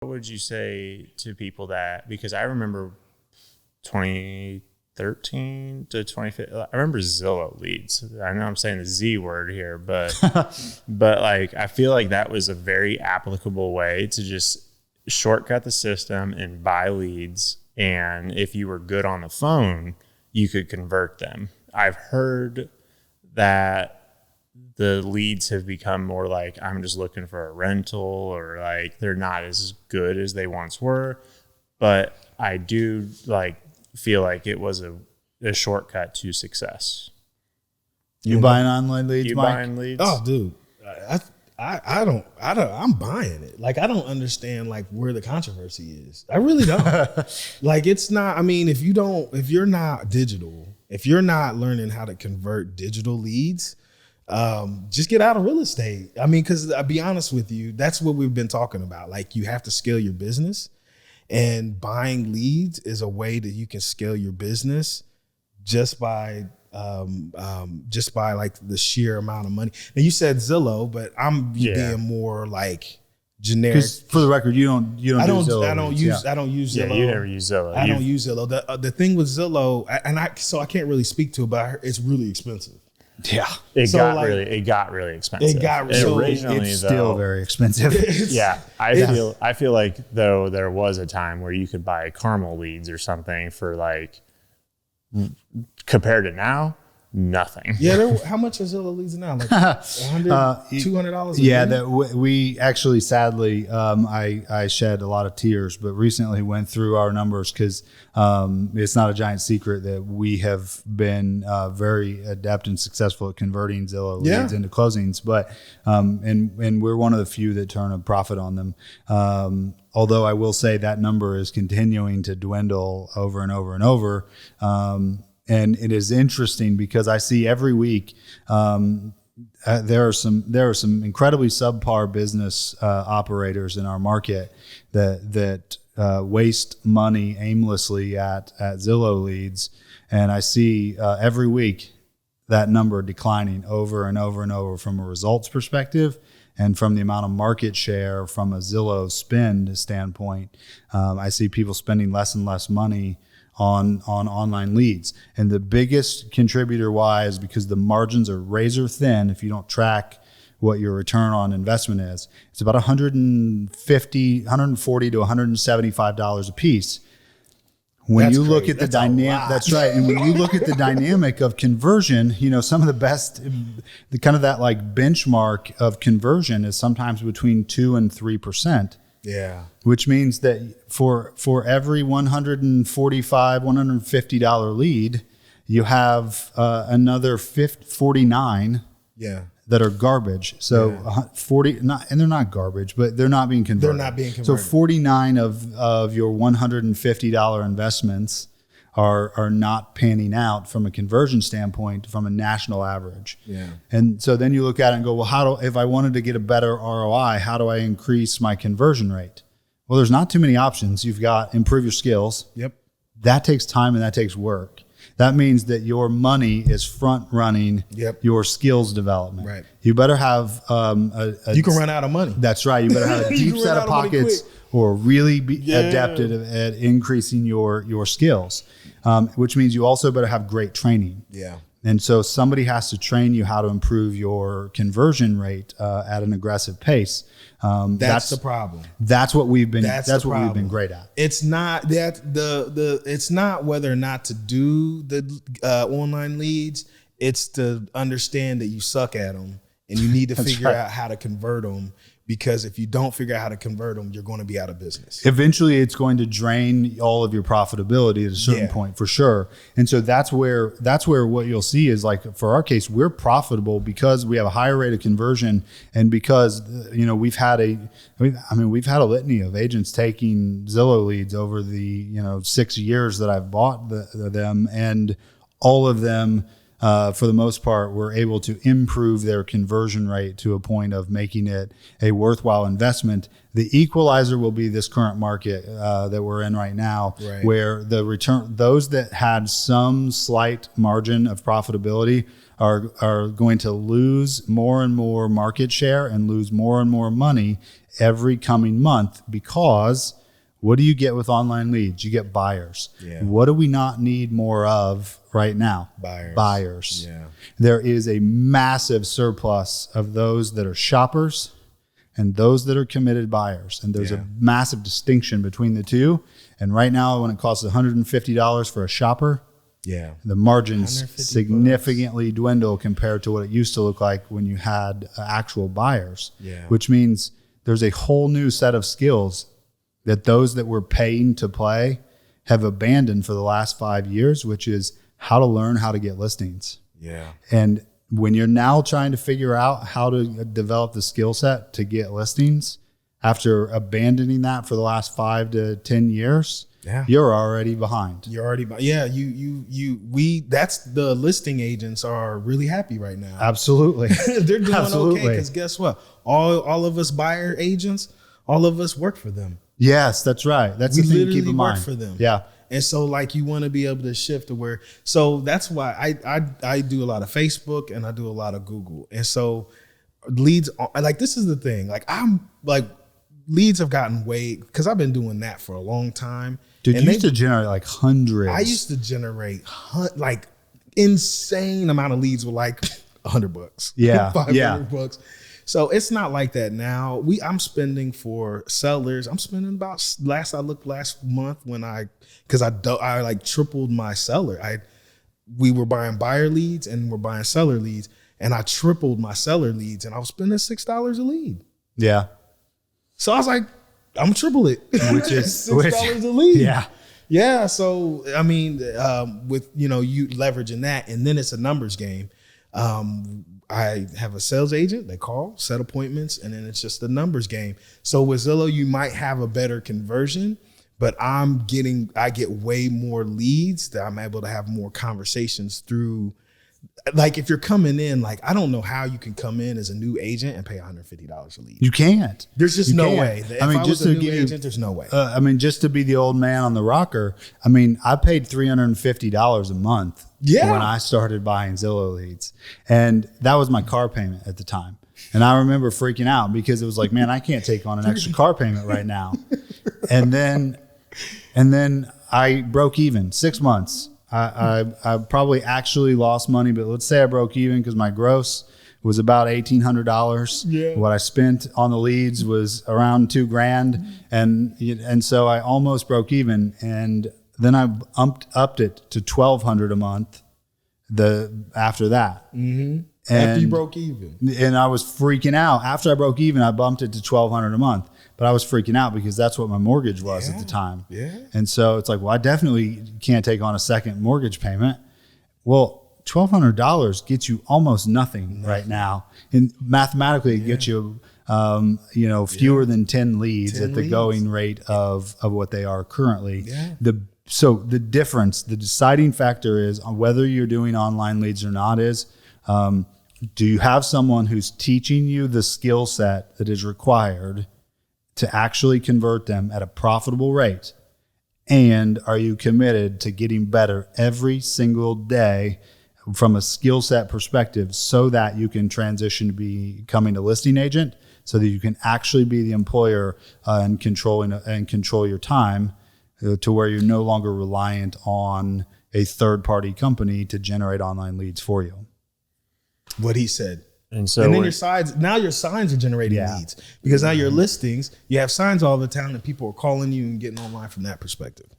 What would you say to people that, because I remember 2013 to 2015, I remember Zillow leads. I know I'm saying the Z word here, but but like I feel like that was a very applicable way to just shortcut the system and buy leads. And if you were good on the phone, you could convert them. I've heard that the leads have become more like, I'm just looking for a rental, or like they're not as good as they once were. But I do like feel like it was a shortcut to success. You buying online leads, You Mike? buying leads? Oh, dude, I don't. I'm buying it. Like, I don't understand like where the controversy is. I really don't. Like, it's not. I mean, if you're not digital, if you're not learning how to convert digital leads, just get out of real estate. I mean, because I'll be honest with you, that's what we've been talking about. Like, you have to scale your business, and buying leads is a way that you can scale your business just by like the sheer amount of money. And you said Zillow, but I'm being more like generic. For the record, you don't I don't do Zillow. I don't use Zillow. Yeah, you never use Zillow. I don't use Zillow. The thing with Zillow, so I can't really speak to it, but it's really expensive. Yeah, it got really expensive. It's still very expensive. I feel like though there was a time where you could buy Carmel leads or something for like, compared to now, nothing. Yeah, how much is Zillow leads now? Like $200? Yeah, that we actually, sadly, I shed a lot of tears, but recently went through our numbers because it's not a giant secret that we have been very adept and successful at converting Zillow leads into closings, but and we're one of the few that turn a profit on them. Although I will say that number is continuing to dwindle over and over and over. And it is interesting because I see every week there are some incredibly subpar business operators in our market that waste money aimlessly at Zillow leads, and I see every week that number declining over and over and over from a results perspective. And from the amount of market share from a Zillow spend standpoint, I see people spending less and less money on online leads. And the biggest contributor why is because the margins are razor thin if you don't track what your return on investment is. It's about $140 to $175 a piece. When you look at the dynamic, that's right. And when you look at the dynamic of conversion, some of the best, the kind of that like benchmark of conversion is sometimes between 2 and 3%. Yeah. Which means that for every $145, $150 lead, you have another 49 that are garbage. So 40, and they're not garbage, but they're not being converted. So 49 of your $150 investments are not panning out from a conversion standpoint from a national average. Yeah. And so then you look at it and go, well, if I wanted to get a better ROI, how do I increase my conversion rate? Well, there's not too many options. You've got improve your skills. Yep. That takes time and that takes work. That means that your money is front running your skills development. Right. You better have you can run out of money. That's right. You better have a deep set of pockets or really be adept at increasing your skills, which means you also better have great training. Yeah. And so somebody has to train you how to improve your conversion rate at an aggressive pace. That's the problem. That's what we've been. That's what we've been great at. It's not that it's not whether or not to do the online leads. It's to understand that you suck at them and you need to figure out how to convert them. Because if you don't figure out how to convert them, you're going to be out of business. Eventually, it's going to drain all of your profitability at a certain point, for sure. And so that's where what you'll see is, like, for our case, we're profitable because we have a higher rate of conversion, and because we've had a litany of agents taking Zillow leads over the 6 years that I've bought them, and all of them. For the most part, were able to improve their conversion rate to a point of making it a worthwhile investment. The equalizer will be this current market that we're in right now, where the return, those that had some slight margin of profitability are going to lose more and more market share and lose more and more money every coming month, because what do you get with online leads? You get buyers. Yeah. What do we not need more of right now? Buyers. Yeah. There is a massive surplus of those that are shoppers and those that are committed buyers. And there's a massive distinction between the two. And right now, when it costs $150 for a shopper, the margins significantly dwindle compared to what it used to look like when you had actual buyers, which means there's a whole new set of skills that those that were paying to play have abandoned for the last 5 years, which is how to learn how to get listings. And when you're now trying to figure out how to develop the skill set to get listings after abandoning that for the last 5 to 10 years, you're already behind. That's the listing agents are really happy right now. Absolutely. They're doing okay, because guess what? All of us buyer agents, all of us work for them. Yes, that's right. That's the thing to keep in mind. Work for them. Yeah. And so like you want to be able to shift to where, so that's why I do a lot of Facebook and I do a lot of Google. And so leads, like this is the thing, like I'm like leads have gotten way, because I've been doing that for a long time. Dude, you used to generate like hundreds. I used to generate like insane amount of leads with like $100. Yeah. $500. So it's not like that now. I'm spending for sellers. I'm spending about last month when because I like tripled my seller. We were buying buyer leads and we're buying seller leads, and I tripled my seller leads, and I was spending $6 a lead. Yeah. So I was like, I'm triple it, which is $6 a lead. Yeah. Yeah. So I mean, with you leveraging that, and then it's a numbers game. I have a sales agent, they call, set appointments, and then it's just a numbers game. So with Zillow, you might have a better conversion, but I get way more leads that I'm able to have more conversations through. Like if you're coming in, like I don't know how you can come in as a new agent and pay $150 a lead. You can't. There's just no way. I mean, just to give you, there's no way. Just to be the old man on the rocker, I paid $350 a month when I started buying Zillow leads. And that was my car payment at the time. And I remember freaking out because it was like, man, I can't take on an extra car payment right now. And then I broke even 6 months. I probably actually lost money, but let's say I broke even because my gross was about $1,800. Yeah. What I spent on the leads was around $2,000. And so I almost broke even. And then I upped it to $1,200 a month after that. Mm-hmm. After you broke even. And I was freaking out. After I broke even, I bumped it to $1,200 a month. But I was freaking out because that's what my mortgage was at the time. Yeah. And so it's like, well, I definitely can't take on a second mortgage payment. Well, $1,200 gets you almost nothing right now. And mathematically, it gets you, fewer than 10 leads at the going rate of what they are currently. Yeah. So the difference, the deciding factor is on whether you're doing online leads or not is, do you have someone who's teaching you the skill set that is required to actually convert them at a profitable rate? And are you committed to getting better every single day from a skill set perspective so that you can transition to becoming a listing agent, so that you can actually be the employer and control your time to where you're no longer reliant on a third-party company to generate online leads for you? What he said. And so then your signs are generating leads, because now your listings, you have signs all the time and people are calling you and getting online from that perspective.